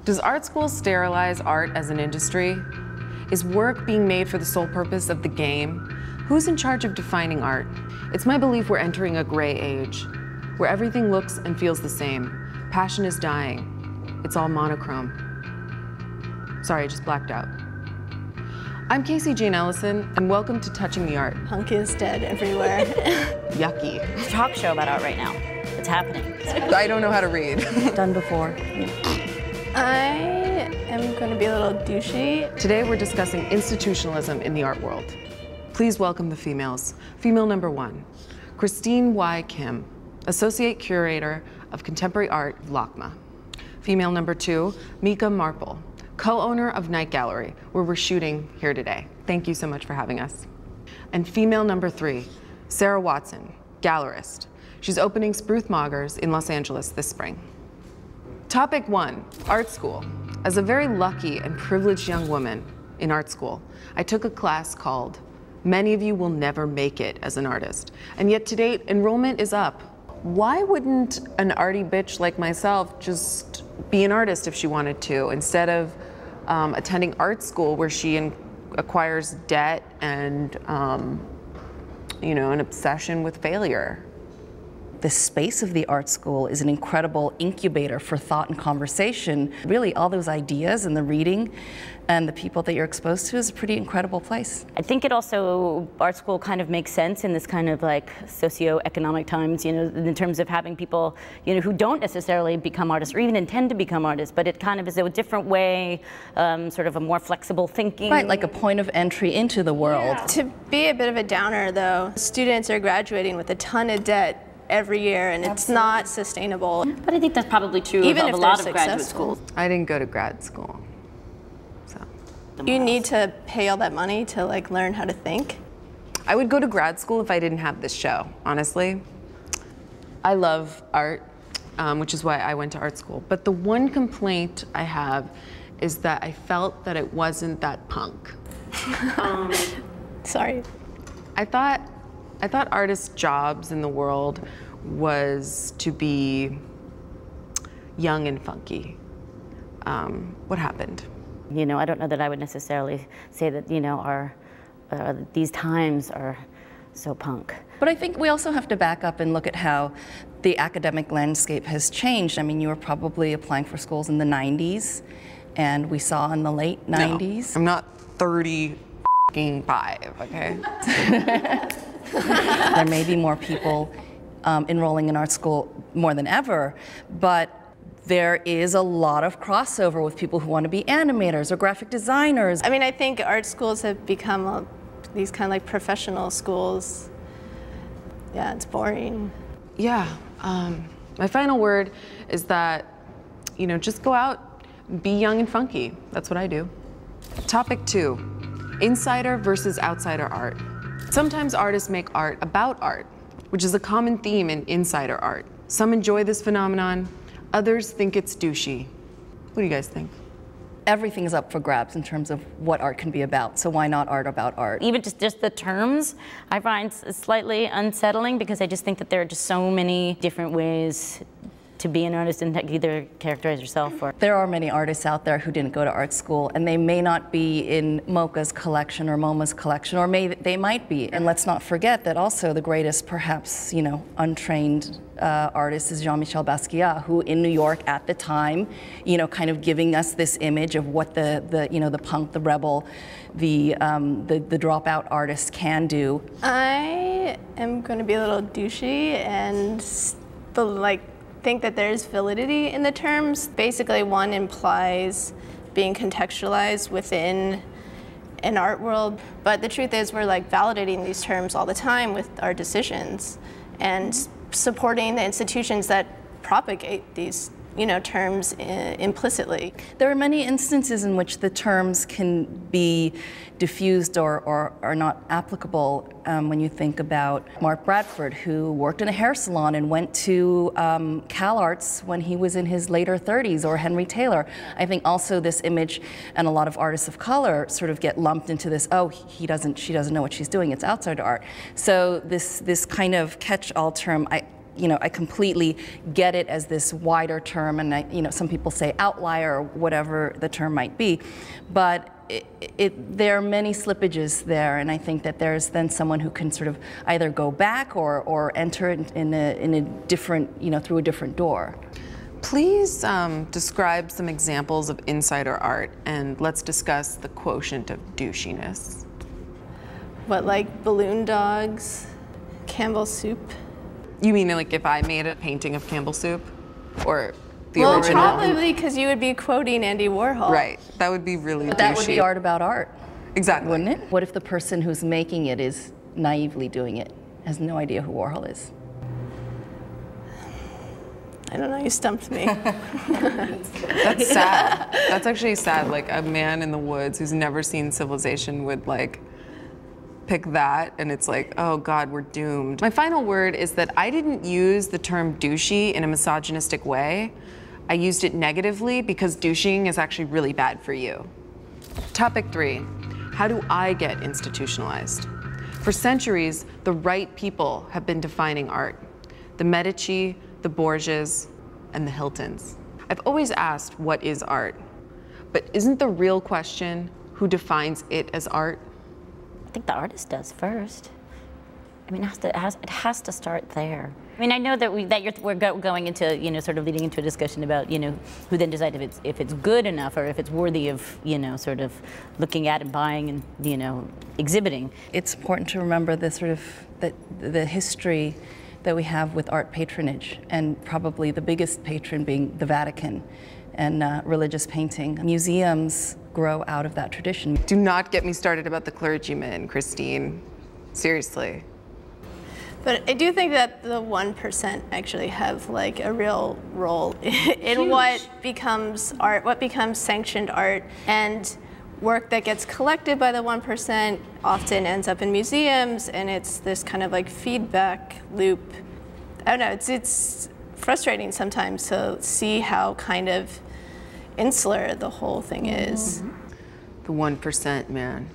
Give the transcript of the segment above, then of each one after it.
Does art schools sterilize art as an industry? Is work being made for the sole purpose of the game? Who's in charge of defining art? It's my belief we're entering a gray age, where everything looks and feels the same. Passion is dying. It's all monochrome. Sorry, I just blacked out. I'm Casey Jane Ellison, and welcome to Touching the Art. Punk is dead everywhere. Yucky. It's a talk show about art right now. It's happening. I don't know how to read. Done before. I am going to be a little douchey. Today we're discussing institutionalism in the art world. Please welcome the females. Female number 1, Christine Y. Kim, Associate Curator of Contemporary Art, LACMA. Female number 2, Mika Marple, co-owner of Night Gallery, where we're shooting here today. Thank you so much for having us. And female number 3, Sarah Watson, gallerist. She's opening Spruth Moggers in Los Angeles this spring. Topic 1, art school. As a very lucky and privileged young woman in art school, I took a class called Many of You Will Never Make It as an Artist. And yet to date, enrollment is up. Why wouldn't an arty bitch like myself just be an artist if she wanted to, instead of attending art school where she acquires debt and you know, an obsession with failure? The space of the art school is an incredible incubator for thought and conversation. Really, all those ideas and the reading and the people that you're exposed to is a pretty incredible place. I think it also, art school kind of makes sense in this kind of like socio-economic times, you know, in terms of having people, you know, who don't necessarily become artists or even intend to become artists, but it kind of is a different way, sort of a more flexible thinking. Right, like a point of entry into the world. Yeah. To be a bit of a downer though, students are graduating with a ton of debt every year, and it's not sustainable. But I think that's probably true Even of if a lot they're of graduate successful. schools. I didn't go to grad school, so. You need to pay all that money to like learn how to think. I would go to grad school if I didn't have this show, honestly. I love art, which is why I went to art school. But the one complaint I have is that I felt that it wasn't that punk. Sorry. I thought artists' jobs in the world was to be young and funky. What happened? You know, I don't know that I would necessarily say that, you know, these times are so punk. But I think we also have to back up and look at how the academic landscape has changed. I mean, you were probably applying for schools in the 90s, and we saw in the late 90s. No, I'm not 35, okay? There may be more people enrolling in art school more than ever, but there is a lot of crossover with people who want to be animators or graphic designers. I mean, I think art schools have become these kind of like professional schools. Yeah, it's boring. Yeah, my final word is that, you know, just go out, be young and funky. That's what I do. Topic 2, insider versus outsider art. Sometimes artists make art about art, which is a common theme in insider art. Some enjoy this phenomenon, others think it's douchey. What do you guys think? Everything is up for grabs in terms of what art can be about, so why not art about art? Even just the terms, I find slightly unsettling because I just think that there are just so many different ways to be an artist and either characterize yourself or... There are many artists out there who didn't go to art school, and they may not be in Mocha's collection or MoMA's collection, or they might be. And let's not forget that also the greatest, perhaps, you know, untrained artist is Jean-Michel Basquiat, who in New York at the time, you know, kind of giving us this image of what the you know, the punk, the rebel, the dropout artist can do. I am going to be a little douchey and think that there's validity in the terms. Basically, one implies being contextualized within an art world, but the truth is we're like validating these terms all the time with our decisions and supporting the institutions that propagate these, you know, terms implicitly. There are many instances in which the terms can be diffused or are not applicable when you think about Mark Bradford, who worked in a hair salon and went to CalArts when he was in his later 30s, or Henry Taylor. I think also this image, and a lot of artists of color sort of get lumped into this, oh, she doesn't know what she's doing, it's outside art. So this kind of catch-all term, I completely get it as this wider term, and some people say outlier or whatever the term might be, but there are many slippages there, and I think that there's then someone who can sort of either go back or enter in a different, through a different door. Please describe some examples of insider art, and let's discuss the quotient of douchiness. What, like balloon dogs, Campbell's soup? You mean like if I made a painting of Campbell's soup? Or the well, original? probably because you would be quoting Andy Warhol. Right, that would be really douchey. That would be art about art. Exactly. Wouldn't it? What if the person who's making it is naively doing it, has no idea who Warhol is? I don't know, you stumped me. That's sad. That's actually sad. Like a man in the woods who's never seen civilization would like pick that, and it's like, oh God, we're doomed. My final word is that I didn't use the term douchey in a misogynistic way. I used it negatively because douching is actually really bad for you. Topic 3, how do I get institutionalized? For centuries, the right people have been defining art. The Medici, the Borgias, and the Hiltons. I've always asked, what is art? But isn't the real question, who defines it as art? I think the artist does first. I mean, it has to start there. I mean, I know that we're going into, sort of leading into a discussion about, who then decides if it's good enough or if it's worthy of, sort of looking at and buying and, exhibiting. It's important to remember the history that we have with art patronage, and probably the biggest patron being the Vatican and religious painting. Museums grow out of that tradition. Do not get me started about the clergymen, Christine. Seriously. But I do think that the 1% actually have like a real role in what becomes art, what becomes sanctioned art, and work that gets collected by the 1% often ends up in museums, and it's this kind of like feedback loop. I don't know, it's frustrating sometimes to see how kind of insular the whole thing is. The 1%, man.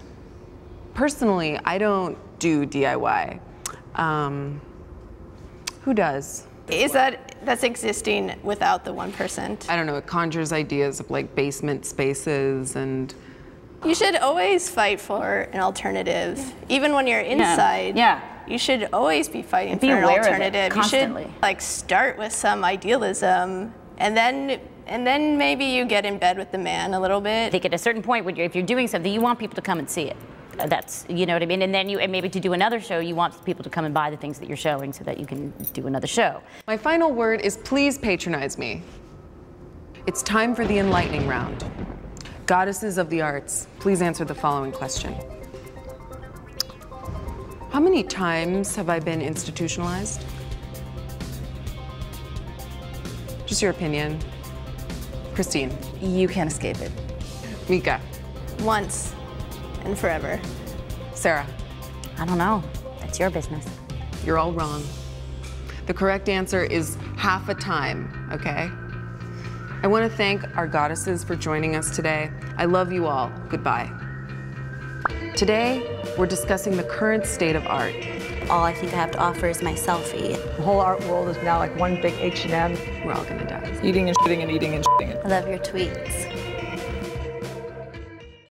Personally, I don't do DIY. Who does? That's existing without the 1%? I don't know, it conjures ideas of like basement spaces and... You should always fight for an alternative, even when you're inside. Yeah. You should always be fighting for an alternative. Constantly. You should like start with some idealism, and then maybe you get in bed with the man a little bit. I think at a certain point, if you're doing something, you want people to come and see it. That's, you know what I mean? And then and maybe to do another show, you want people to come and buy the things that you're showing so that you can do another show. My final word is please patronize me. It's time for the enlightening round. Goddesses of the arts, please answer the following question. How many times have I been institutionalized? Just your opinion. Christine. You can't escape it. Mika. Once and forever. Sarah. I don't know. That's your business. You're all wrong. The correct answer is half a time, okay? I want to thank our goddesses for joining us today. I love you all. Goodbye. Today, we're discussing the current state of art. All I think I have to offer is my selfie. The whole art world is now like one big H&M. We're all gonna die. Eating and shitting and eating and shitting. I love your tweets.